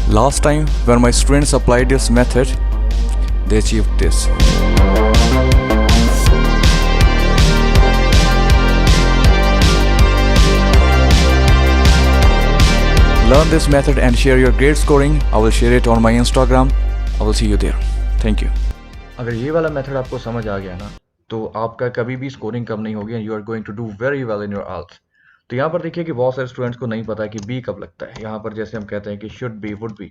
Last time, when my students applied this method, they achieved this. Learn this method and share your grade scoring. I will share it on my Instagram. I will see you there. Thank you. अगर ये वाला method आपको समझ आ गया ना, तो आपका कभी भी स्कोरिंग कम नहीं होगी and you are going to do very well in your orals. तो यहाँ पर देखिए कि बहुत सारे स्टूडेंट्स को नहीं पता है कि बी कब लगता है। यहाँ पर जैसे हम कहते हैं कि शुड बी, वुड बी।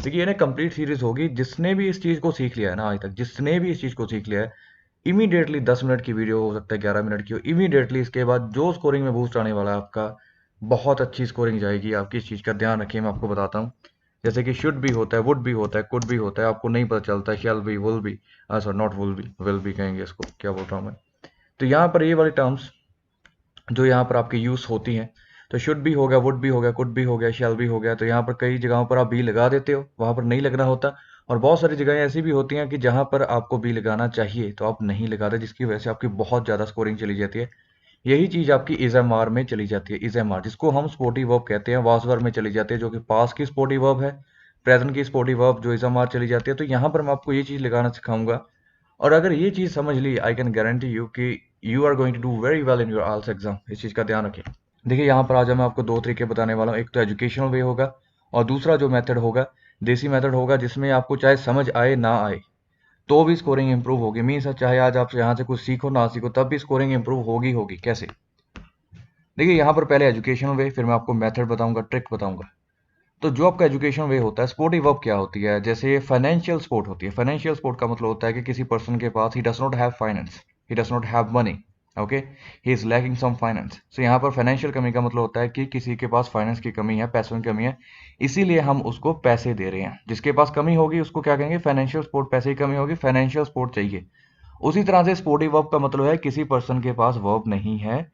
देखिए ये ना कंप्लीट सीरीज होगी। जिसने भी इस चीज़ को सीख लिया है ना आज तक, जिसने भी इस चीज़ को सीख लिया है, इमीडिएटली 10 मिनट की वीडियो हो सकता है 11 मिनट की हो, इमीडिएटली इसके बाद जो स्कोरिंग में बूस्ट आने वाला है आपका, बहुत अच्छी स्कोरिंग जाएगी आपकी। इस चीज़ का ध्यान रखिए, मैं आपको बताता हूँ। जैसे कि शुड भी होता है, वुड भी होता है, कुड भी होता है, आपको नहीं पता चलता है। Shall be, will be, sorry not will be कहेंगे इसको, क्या बोल रहा हूँ मैं। तो यहाँ पर ये वाली टर्म्स जो यहाँ पर आपकी यूज होती हैं, तो शुड भी हो गया, वुड भी हो गया, कुड भी हो गया, शैल भी हो गया। तो यहाँ पर कई जगहों पर आप बी लगा देते हो, वहां पर नहीं लगना होता। और बहुत सारी जगहें ऐसी भी होती हैं कि जहां पर आपको बी लगाना चाहिए तो आप नहीं लगाते, जिसकी वजह से आपकी बहुत ज़्यादा स्कोरिंग चली जाती है। यही चीज़ आपकी इज एम आर में चली जाती है। इज एम आर, जिसको हम स्पोर्टिव वर्ब कहते हैं, वास वर्ब में चली जाती है, जो कि पास की स्पोर्टिव वर्ब है, प्रेजेंट की स्पोर्टिव वर्ब जो इज एम आर चली जाती है। तो यहाँ पर मैं आपको ये चीज़ लगाना सिखाऊंगा। और अगर ये चीज़ समझ ली, आई कैन गारंटी यू कि you are going to do very well in your orals exam. इस चीज़ का ध्यान रखें। देखिए यहाँ पर आज मैं आपको दो तरीके बताने वाला हूँ। एक तो एजुकेशनल वे होगा, और दूसरा जो मेथड होगा, देसी मेथड होगा, जिसमें आपको चाहे समझ आए ना आए तो भी स्कोरिंग इंप्रूव होगी। मीन्स चाहे आज आप यहाँ से कुछ सीखो ना सीखो, तब भी स्कोरिंग इंप्रूव होगी होगी। कैसे? देखिए यहाँ पर पहले एजुकेशनल वे, फिर मैं आपको मेथड बताऊंगा, ट्रिक बताऊंगा। तो जो आपका एजुकेशन वे होता है, स्पोर्टिव वर्ब क्या होती है? जैसे फाइनेंशियल सपोर्ट होती है। फाइनेंशियल सपोर्ट का मतलब होता है कि किसी पर्सन के पास he does not have finance, he does not have money, okay, he is lacking some finance. So यहाँ पर फाइनेंशियल कमी का मतलब होता है कि किसी के पास फाइनेंस की कमी है, पैसों की कमी है, इसीलिए हम उसको पैसे दे रहे हैं। जिसके पास कमी होगी उसको क्या कहेंगे? Financial support. पैसे की कमी होगी, फाइनेंशियल सपोर्ट चाहिए। उसी तरह से स्पोर्टिव वर्ब का मतलब है किसी पर्सन के पास वर्ब नहीं है,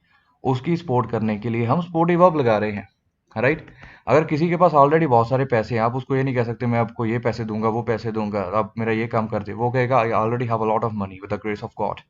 उसकी सपोर्ट करने के लिए हम स्पोर्टिव वर्ब लगा रहे हैं, राइट। अगर किसी के पास ऑलरेडी बहुत सारे पैसे हैं, आप उसको ये नहीं कह सकते मैं आपको ये पैसे दूंगा, वो पैसे दूंगा, आप मेरा ये काम कर दे। वो कहेगा I already have a lot of money with the grace of God.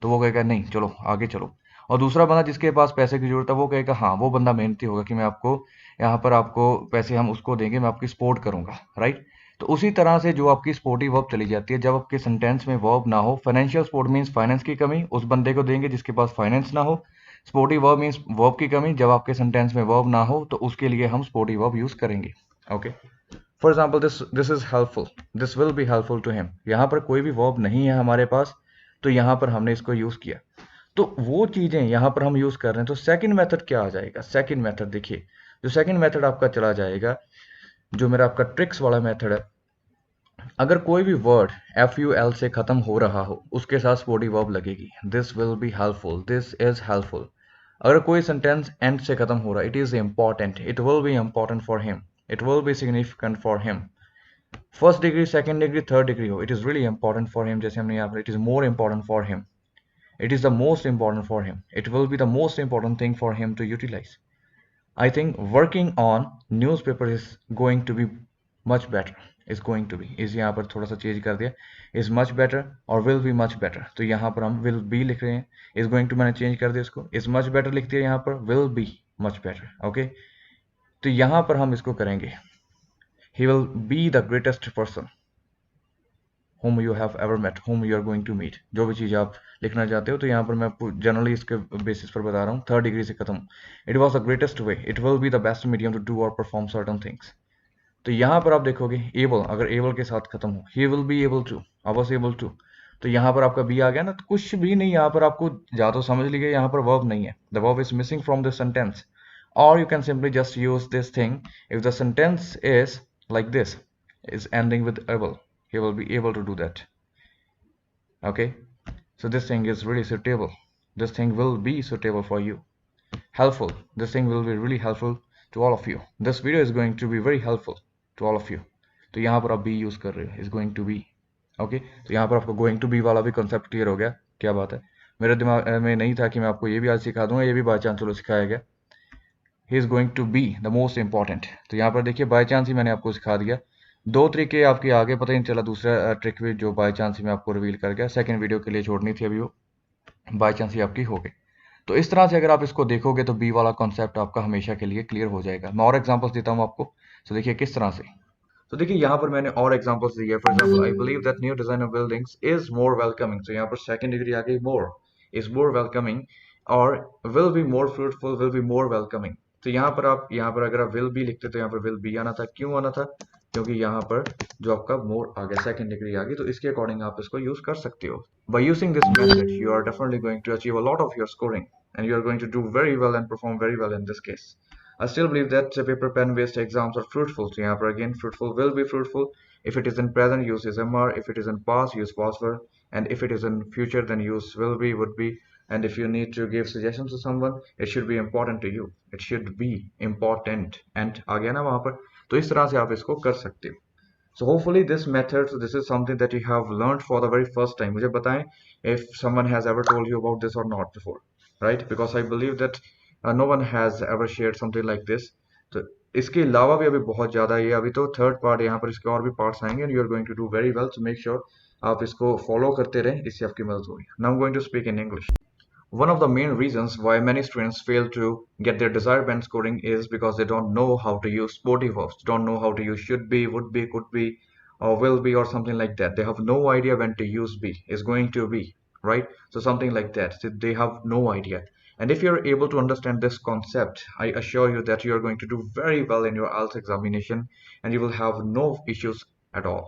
तो वो कहेगा नहीं, चलो आगे चलो। और दूसरा बंदा जिसके पास पैसे की जरूरत है, वो कहेगा हाँ, वो बंदा मेहनती होगा कि मैं आपको यहाँ पर, आपको पैसे हम उसको देंगे, मैं आपकी सपोर्ट करूंगा, राइट। तो उसी तरह से जो आपकी सपोर्टिव वर्ब चली जाती है, जब आपके सेंटेंस में वर्ब ना हो। फाइनेंशियल सपोर्ट मीन्स फाइनेंस की कमी, उस बंदे को देंगे जिसके पास फाइनेंस ना हो। स्पोर्टिव वर्ब मीन्स वर्ब की कमी, जब आपके सेंटेंस में वर्ब ना हो तो उसके लिए हम स्पोर्टिव वर्ब यूज करेंगे, okay. For example this is helpful, this will be helpful to him. यहाँ पर कोई भी वर्ब नहीं है हमारे पास, तो यहाँ पर हमने इसको यूज किया। तो वो चीजें यहाँ पर हम यूज कर रहे हैं। तो सेकंड मेथड क्या आ जाएगा? सेकंड मेथड देखिए, जो सेकंड मेथड आपका चला जाएगा, जो मेरा आपका ट्रिक्स वाला मेथड है। अगर कोई भी वर्ड FUL से खत्म हो रहा हो, उसके साथ स्पोर्टिव वर्ब लगेगी। This will be helpful, this is helpful. अगर कोई सेंटेंस एंड से खत्म हो रहा है, it is important, it will be important for him, it will be significant for him. First degree, second degree, third degree हो, it is really important for him. जैसे हमने यहाँ पर, it is more important for him, it is the most important for him, it will be the most important thing for him to utilize. I think working on newspaper is going to be much better. Is going to be, इस यहाँ पर थोड़ा सा change कर दिया, is much better और will be much better। तो यहाँ पर हम will be लिख रहे हैं, is going to मैंने चेंज कर दिया इसको, is much better लिख दिया, यहाँ पर will be much better, okay. तो यहाँ पर हम इसको करेंगे, he will be the greatest person whom you have ever met, whom you are going to meet। जो भी चीज़ आप लिखना चाहते हो, तो यहाँ पर मैं जनरली इसके बेसिस पर बता रहा हूँ। थर्ड डिग्री से खत्म, it was the greatest way, it will be the best medium to do or perform certain things. तो यहाँ पर आप देखोगे एबल, अगर एबल के साथ खत्म हो, he will be able to, I was able to. तो यहाँ पर आपका बी आ गया ना, तो कुछ भी नहीं, यहाँ पर आपको या तो समझ लीजिए यहाँ पर वर्ब नहीं है, the verb is missing from the sentence. और you can simply just use this thing, if the sentence is like this, is ending with able, he will be able to do that, okay। So this thing is really suitable, this thing will be suitable for you, helpful, this thing will be really helpful to all of you, this video is going to be very helpful to all of you। तो यहाँ पर आप be use कर रहे हो, is going to be, okay. तो यहाँ पर आपको going to be वाला भी कॉन्सेप्ट क्लियर हो गया। क्या बात है, मेरे दिमाग में नहीं था कि मैं आपको ये भी आज सिखा दूंगा, ये भी बाय चांस चलो सिखाया गया। he is going to be the most important, तो यहाँ पर देखिए बाय चांस ही मैंने आपको सिखा दिया। दो तरीके आपके आगे पता ही नहीं चला, दूसरा ट्रिक भी जो बाय चांस ही मैं आपको रिवील कर गया, सेकंड वीडियो के लिए छोड़नी थी, अभी वो बाय चांस ही आपकी हो गई। तो इस तरह से अगर आप इसको देखोगे तो बी वाला कॉन्सेप्ट आपका हमेशा के लिए क्लियर हो जाएगा। मैं और एग्जांपल्स देता हूँ आपको। तो देखिए किस तरह से, तो देखिए यहाँ पर मैंने और एग्जांपल्स दिए, for example I believe that new design of buildings is more welcoming, तो यहाँ पर सेकंड डिग्री आ गई मोर, इज मोर वेलकमिंग, और will be more fruitful, will be more welcoming. तो यहाँ पर अगर आप विल बी लिखते तो यहाँ पर विल बी आना था, क्यों आना था, क्योंकि यहाँ पर जो आपका मोर आ गया, सेकंड डिग्री आ गई, तो इसके अकॉर्डिंग आप इसको यूज कर सकते हो। By using this method you are definitely going to achieve a lot of your scoring and you are going to do very well and perform very well in this case. I still believe that paper pen based exams are fruitful. So यहाँ पर again fruitful will be fruitful. If it is in present, use is MR. If it is in past, use was were. And if it is in future, then use will be, would be. And if you need to give suggestions to someone, it should be important to you. It should be important. And आ गया ना वहाँ पर, तो इस तरह से आप इसको कर सकते हो. So hopefully this method, so this is something that you have learned for the very first time. मुझे बताएं if someone has ever told you about this or not before, right? Because I believe that no one has ever shared something like this. तो इसके अलावा भी अभी बहुत ज़्यादा ये अभी तो थर्ड पार्ट, यहाँ पर इसके और भी पार्ट्स आएंगे and you are going to do very well. So make sure आप इसको फॉलो करते रहें, इससे आपकी मदद होगी. Now I'm going to speak in English. One of the main reasons why many students fail to get their desired band scoring is because they don't know how to use sporty verbs, don't know how to use should be, would be, could be, or will be, or something like that. They have no idea when to use be, is going to be, right? So something like that. So they have no idea. And if you're able to understand this concept, I assure you that you are going to do very well in your IELTS examination and you will have no issues at all.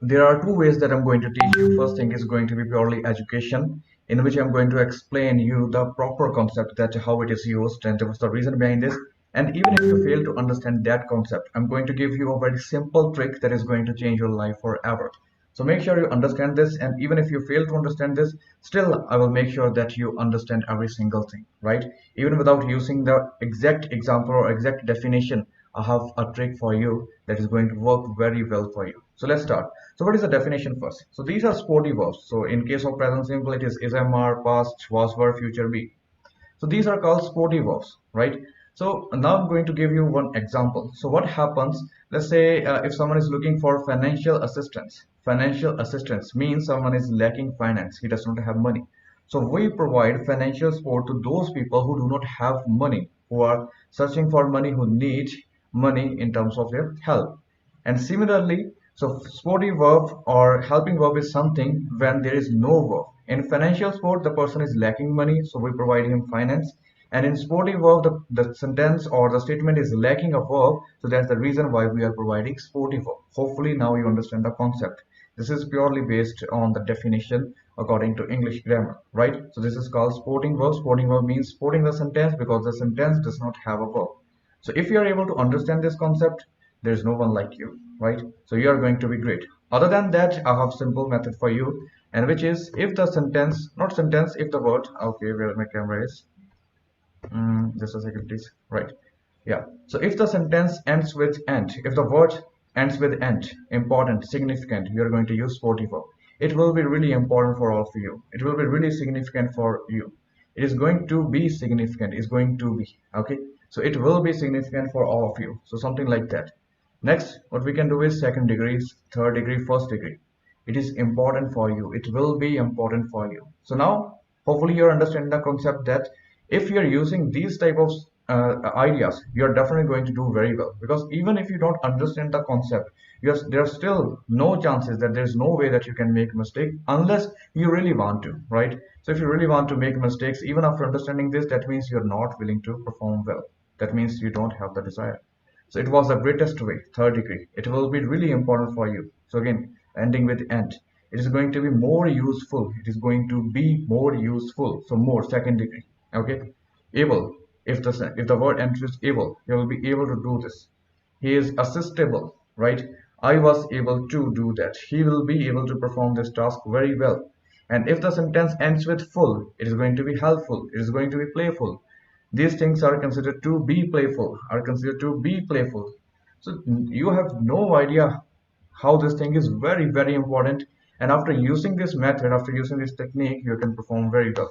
There are two ways that I'm going to teach you. First thing is going to be purely education, in which I'm going to explain you the proper concept, that how it is used and what's the reason behind this. And even if you fail to understand that concept, I'm going to give you a very simple trick that is going to change your life forever. So make sure you understand this, and even if you fail to understand this, still I will make sure that you understand every single thing, right? Even without using the exact example or exact definition, I have a trick for you that is going to work very well for you. So let's start. So what is the definition first? So these are sporty verbs. So in case of present simple, it is MR, past, was, were, future, be. So these are called sporty verbs, right? So now I'm going to give you one example. So what happens, let's say if someone is looking for financial assistance. Financial assistance means someone is lacking finance, he does not have money. So we provide financial support to those people who do not have money, who are searching for money, who need money in terms of their help. And similarly, so sporty verb or helping verb is something when there is no verb. In financial support, the person is lacking money, so we provide him finance. And in sporty verb, the sentence or the statement is lacking a verb, so that's the reason why we are providing sporty verb. Hopefully now you understand the concept. This is purely based on the definition according to English grammar, right? So this is called sporting verb. Sporting verb means sporting the sentence because the sentence does not have a verb. So if you are able to understand this concept, there is no one like you, right? So you are going to be great. Other than that, I have simple method for you, and which is if the sentence, not sentence, if the word, okay, where my camera is, just a second please, right, yeah. So if the sentence ends with end, if the word ends with end, important, significant, you are going to use sporty verb. It will be really important for all of you. It will be really significant for you. It is going to be significant, is going to be, okay? So it will be significant for all of you. So something like that. Next, what we can do is second degree, third degree, first degree. It is important for you. It will be important for you. So now, hopefully you're understanding the concept that if you're using these type of ideas, you're definitely going to do very well. Because even if you don't understand the concept, there are still no chances that there's no way that you can make a mistake unless you really want to, right? So if you really want to make mistakes, even after understanding this, that means you're not willing to perform well. That means you don't have the desire. So it was the greatest way, third degree. It will be really important for you. So again, ending with end. It is going to be more useful. It is going to be more useful. So more, second degree. Okay. Able. If the word ends with able, he will be able to do this. He is assistable, right? I was able to do that. He will be able to perform this task very well. And if the sentence ends with full, it is going to be helpful. It is going to be playful. These things are considered to be playful, So you have no idea how this thing is very, very important. And after using this method, after using this technique, you can perform very well.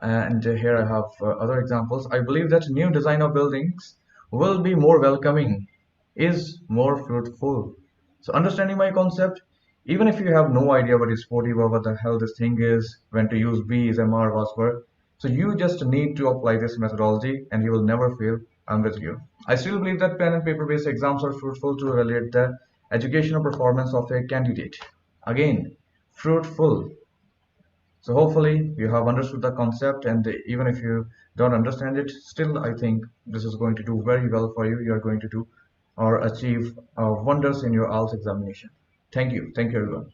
And here I have other examples. I believe that new design of buildings will be more welcoming, is more fruitful. So understanding my concept, even if you have no idea what is sporty verb, what the hell this thing is, when to use be, is, MR, was, were. So you just need to apply this methodology and you will never fail. I'm with you. I still believe that pen and paper based exams are fruitful to evaluate the educational performance of a candidate. Again, fruitful. So hopefully you have understood the concept, and even if you don't understand it, still I think this is going to do very well for you. You are going to do or achieve wonders in your IELTS examination. Thank you. Thank you, everyone.